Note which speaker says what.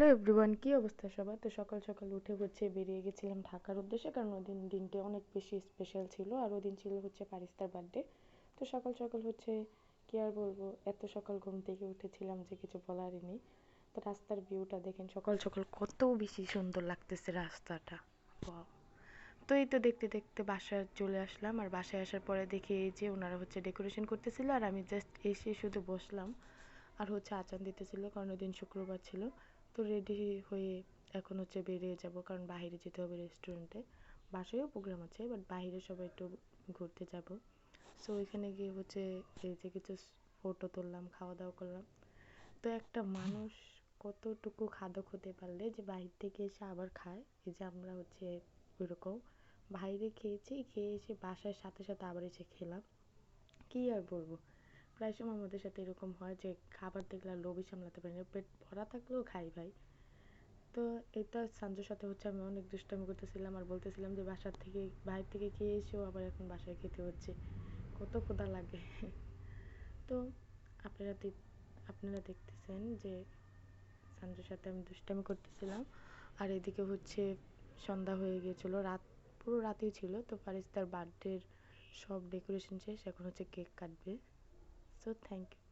Speaker 1: Hello everyone, কি অবস্থা সবার? তো সকাল সকাল উঠে বেরিয়ে গেছিলাম ঢাকার উদ্দেশ্যে, কারণ ওই দিনটা অনেক বেশি স্পেশাল ছিল। আর ওই দিন ছিল পারিস্তার বার্থডে। তো সকাল সকাল কি আর বলবো, এত সকাল ঘুম থেকে উঠেছিলাম যে কিছু বলারই নেই। তো রাস্তার ভিউটা দেখেন সকাল সকাল কত বেশি সুন্দর লাগতেছে রাস্তাটা। Wow! তো এই তো দেখতে দেখতে বাসায় চলে আসলাম। আর বাসায় আসার পরে দেখি এই যে ওনারা ডেকোরেশন করতেছিল, আর আমি জাস্ট এসে শুধু বসলাম। আর আজান দিতেছিল, কারণ ওই দিন শুক্রবার ছিল। তো রেডি হয়ে এখন বেরিয়ে যাব, কারণ বাইরে যেতে হবে রেস্টুরেন্টে। বাসায়ও প্রোগ্রাম আছে, বাট বাইরে সবাই একটু ঘুরতে যাব। সো ওইখানে গিয়ে এই যে কিছু ফটো তুললাম, খাওয়া দাওয়া করলাম। তো একটা মানুষ কতটুকু খাদক হতে পারলে যে বাইরে থেকে এসে আবার খায়। এই যে আমরা ওইরকম বাইরে খেয়েছি, খেয়ে এসে বাসার সাথে সাথে আবার এসে খেলাম। কি আর বলবো, প্রায় সময় আমাদের সাথে এরকম হয় যে খাবার দেখলে আর লোভই সামলাতে পারি না, পেট ভরা থাকলেও খাই ভাই। তো এটা সঞ্জুর সাথে আমি অনেক দুষ্টামি করতেছিলাম আর বলতেছিলাম যে বাইরে থেকে খেয়ে এসেও আবার এখন বাসায় খেতে হচ্ছে, কত ক্ষুধা লাগে। তো আপনারা আপনারা দেখতেছেন যে সঞ্জুর সাথে আমি দুষ্টামি করতেছিলাম। আর এদিকে সন্ধ্যা হয়ে গিয়েছিল, পুরো রাতেই ছিল। তো ফারিস তার বার্থডের সব ডেকোরেশন শেষ, এখন কেক কাটবে। So thank you.